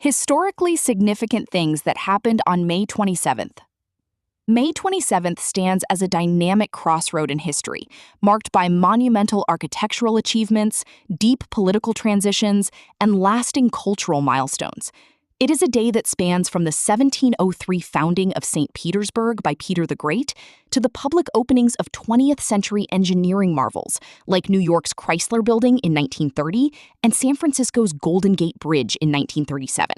Historically significant things that happened on May 27th. May 27th stands as a dynamic crossroad in history, marked by monumental architectural achievements, deep political transitions, and lasting cultural milestones. It is a day that spans from the 1703 founding of St. Petersburg by Peter the Great to the public openings of 20th century engineering marvels like New York's Chrysler Building in 1930 and San Francisco's Golden Gate Bridge in 1937.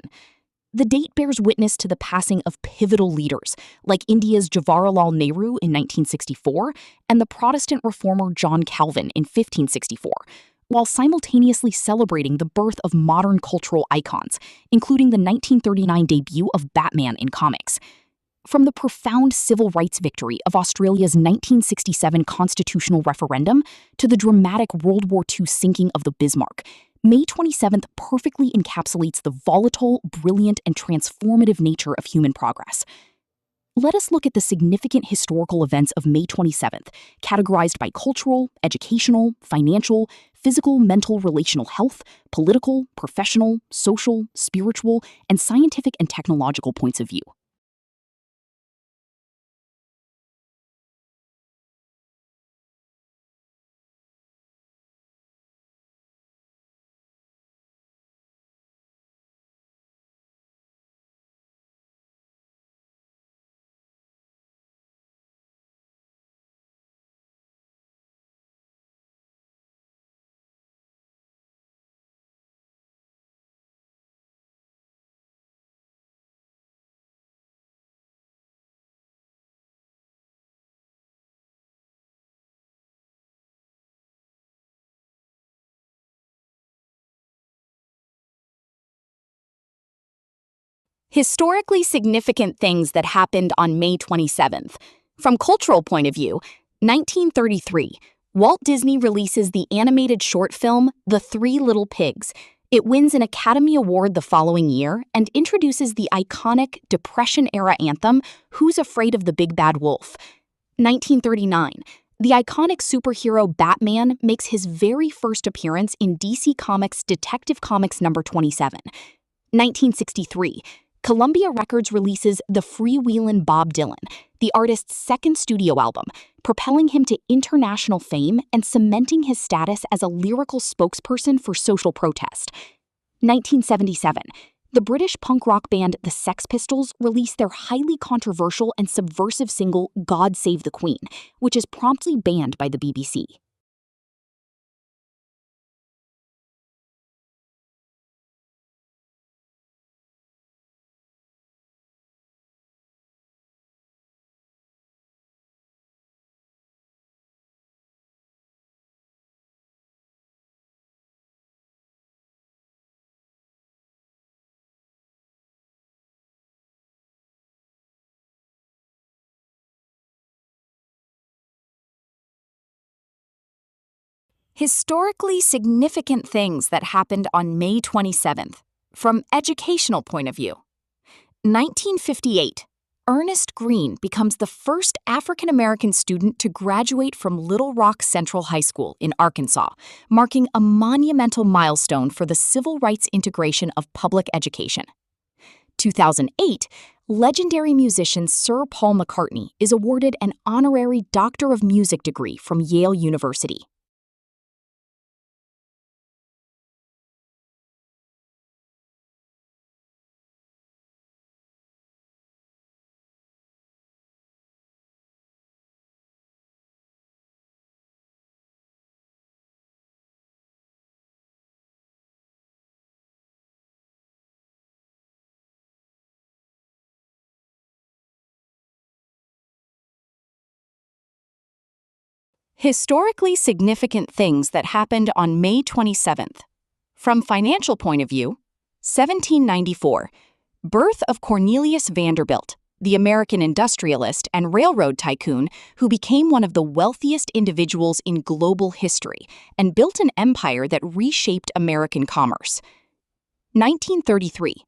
The date bears witness to the passing of pivotal leaders like India's Jawaharlal Nehru in 1964 and the Protestant reformer John Calvin in 1564, while simultaneously celebrating the birth of modern cultural icons, including the 1939 debut of Batman in comics. From the profound civil rights victory of Australia's 1967 constitutional referendum to the dramatic World War II sinking of the Bismarck, May 27th perfectly encapsulates the volatile, brilliant, and transformative nature of human progress. Let us look at the significant historical events of May 27th, categorized by cultural, educational, financial, physical, mental, relational health, political, professional, social, spiritual, and scientific and technological points of view. Historically significant things that happened on May 27th. From cultural point of view, 1933, Walt Disney releases the animated short film The Three Little Pigs. It wins an Academy Award the following year and introduces the iconic Depression-era anthem, Who's Afraid of the Big Bad Wolf? 1939, the iconic superhero Batman makes his very first appearance in DC Comics' Detective Comics number 27. 1963, Columbia Records releases The Freewheelin' Bob Dylan, the artist's second studio album, propelling him to international fame and cementing his status as a lyrical spokesperson for social protest. 1977, the British punk rock band The Sex Pistols release their highly controversial and subversive single God Save the Queen, which is promptly banned by the BBC. Historically significant things that happened on May 27th. From educational point of view. 1958, Ernest Green becomes the first African-American student to graduate from Little Rock Central High School in Arkansas, marking a monumental milestone for the civil rights integration of public education. 2008, legendary musician Sir Paul McCartney is awarded an honorary Doctor of Music degree from Yale University. Historically significant things that happened on May 27th. From financial point of view, 1794, birth of Cornelius Vanderbilt, the American industrialist and railroad tycoon who became one of the wealthiest individuals in global history and built an empire that reshaped American commerce. 1933,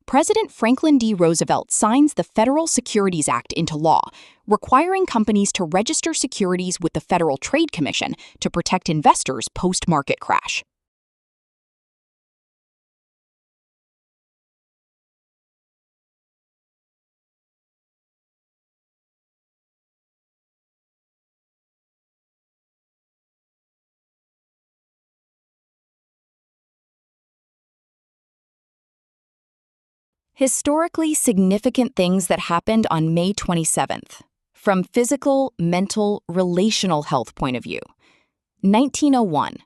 President Franklin D. Roosevelt signs the Federal Securities Act into law, requiring companies to register securities with the Federal Trade Commission to protect investors post-market crash. Historically significant things that happened on May 27th, from physical, mental, relational health point of view. 1901.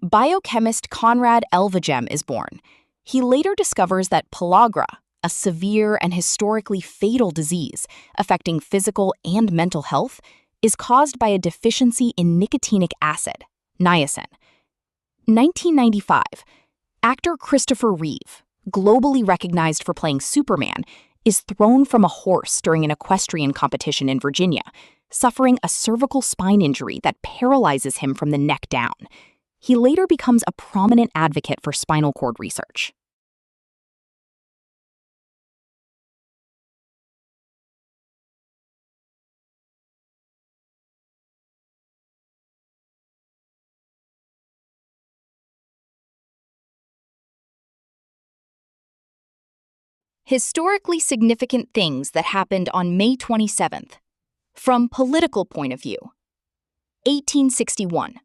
Biochemist Conrad Elvegem is born. He later discovers that pellagra, a severe and historically fatal disease affecting physical and mental health, is caused by a deficiency in nicotinic acid, niacin. 1995. Actor Christopher Reeve, globally recognized for playing Superman, is thrown from a horse during an equestrian competition in Virginia, suffering a cervical spine injury that paralyzes him from the neck down. He later becomes a prominent advocate for spinal cord research. Historically significant things that happened on May 27th. From political point of view. 1861.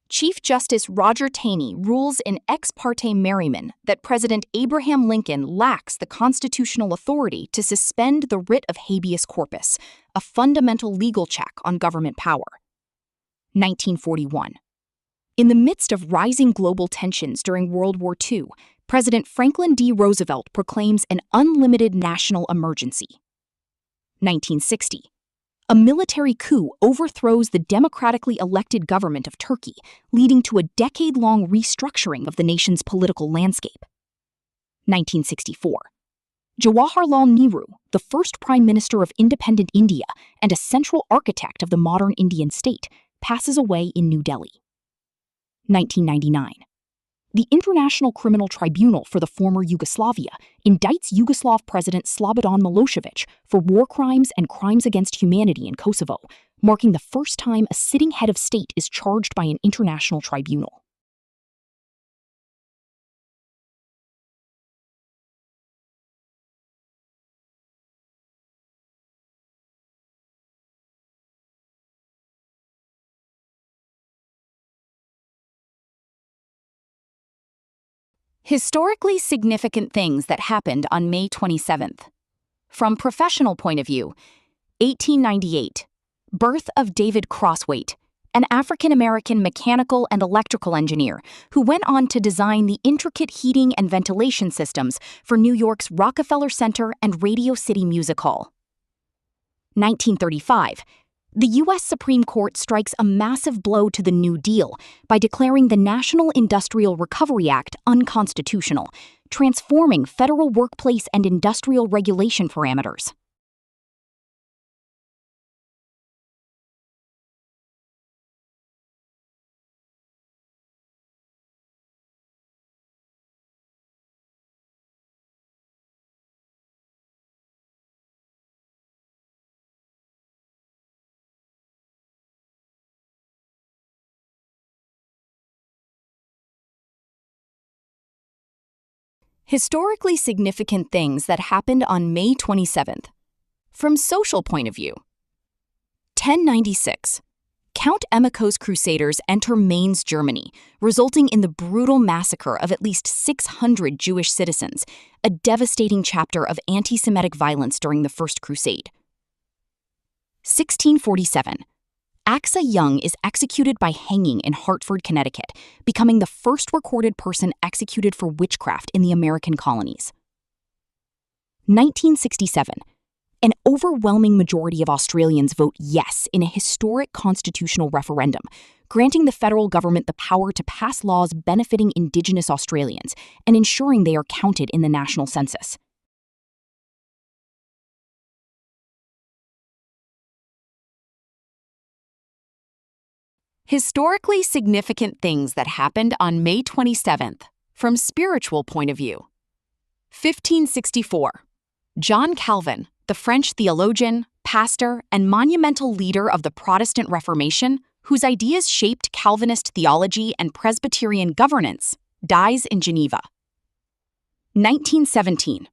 Chief Justice Roger Taney rules in Ex parte Merryman that President Abraham Lincoln lacks the constitutional authority to suspend the writ of habeas corpus, a fundamental legal check on government power. 1941. In the midst of rising global tensions during World War II, President Franklin D. Roosevelt proclaims an unlimited national emergency. 1960. A military coup overthrows the democratically elected government of Turkey, leading to a decade-long restructuring of the nation's political landscape. 1964. Jawaharlal Nehru, the first Prime Minister of independent India and a central architect of the modern Indian state, passes away in New Delhi. 1999. The International Criminal Tribunal for the former Yugoslavia indicts Yugoslav President Slobodan Milosevic for war crimes and crimes against humanity in Kosovo, marking the first time a sitting head of state is charged by an international tribunal. Historically significant things that happened on May 27th. From professional point of view, 1898. Birth of David Crosswaite, an African-American mechanical and electrical engineer who went on to design the intricate heating and ventilation systems for New York's Rockefeller Center and Radio City Music Hall. 1935. The U.S. Supreme Court strikes a massive blow to the New Deal by declaring the National Industrial Recovery Act unconstitutional, transforming federal workplace and industrial regulation parameters. Historically significant things that happened on May 27th. From social point of view. 1096. Count Emmiko's crusaders enter Mainz, Germany, resulting in the brutal massacre of at least 600 Jewish citizens, a devastating chapter of anti-Semitic violence during the First Crusade. 1647. Asa Young is executed by hanging in Hartford, Connecticut, becoming the first recorded person executed for witchcraft in the American colonies. 1967. An overwhelming majority of Australians vote yes in a historic constitutional referendum, granting the federal government the power to pass laws benefiting Indigenous Australians and ensuring they are counted in the national census. Historically significant things that happened on May 27th, from spiritual point of view. 1564. John Calvin, the French theologian, pastor, and monumental leader of the Protestant Reformation, whose ideas shaped Calvinist theology and Presbyterian governance, dies in Geneva. 1917.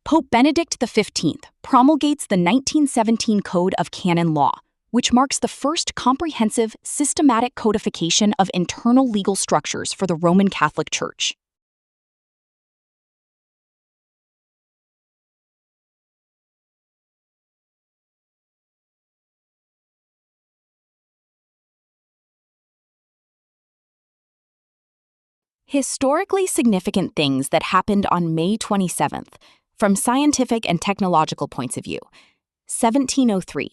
Pope Benedict XV promulgates the 1917 Code of Canon Law, which marks the first comprehensive, systematic codification of internal legal structures for the Roman Catholic Church. Historically significant things that happened on May 27th, from scientific and technological points of view. 1703.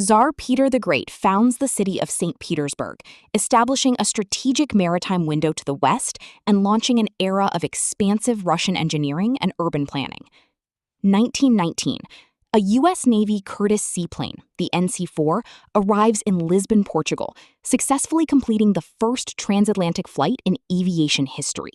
Tsar Peter the Great founds the city of St. Petersburg, establishing a strategic maritime window to the west and launching an era of expansive Russian engineering and urban planning. 1919. A U.S. Navy Curtiss seaplane, the NC-4, arrives in Lisbon, Portugal, successfully completing the first transatlantic flight in aviation history.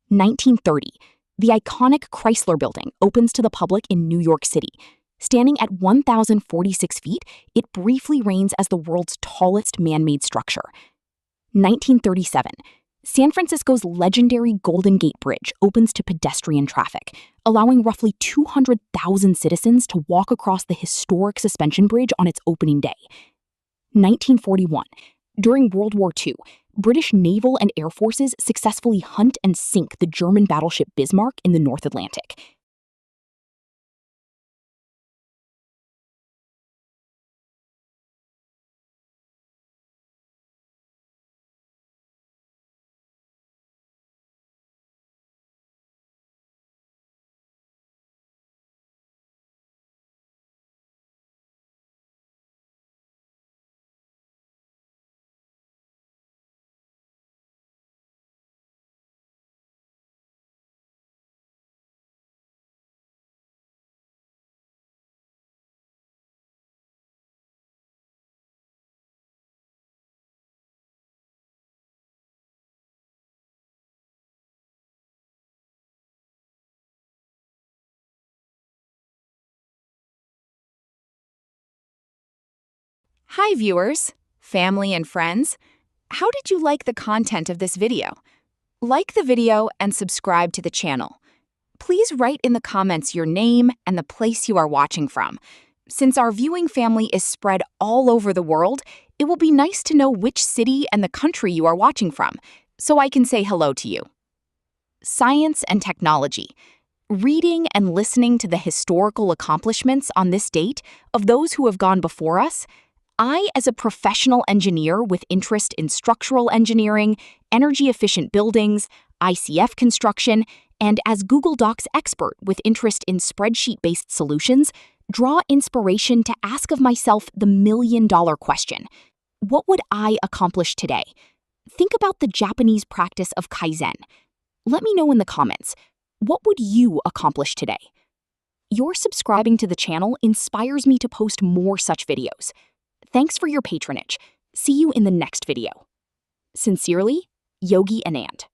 1930. The iconic Chrysler Building opens to the public in New York City. Standing at 1,046 feet, it briefly reigns as the world's tallest man-made structure. 1937. San Francisco's legendary Golden Gate Bridge opens to pedestrian traffic, allowing roughly 200,000 citizens to walk across the historic suspension bridge on its opening day. 1941. During World War II, British naval and air forces successfully hunt and sink the German battleship Bismarck in the North Atlantic. Hi viewers, family and friends. How did you like the content of this video? Like the video and subscribe to the channel. Please write in the comments your name and the place you are watching from. Since our viewing family is spread all over the world, it will be nice to know which city and the country you are watching from, so I can say hello to you. Science and technology. Reading and listening to the historical accomplishments on this date of those who have gone before us, I, as a professional engineer with interest in structural engineering, energy-efficient buildings, ICF construction, and as Google Docs expert with interest in spreadsheet-based solutions, draw inspiration to ask of myself the million-dollar question. What would I accomplish today? Think about the Japanese practice of Kaizen. Let me know in the comments, what would you accomplish today? Your subscribing to the channel inspires me to post more such videos. Thanks for your patronage. See you in the next video. Sincerely, Yogi Anand.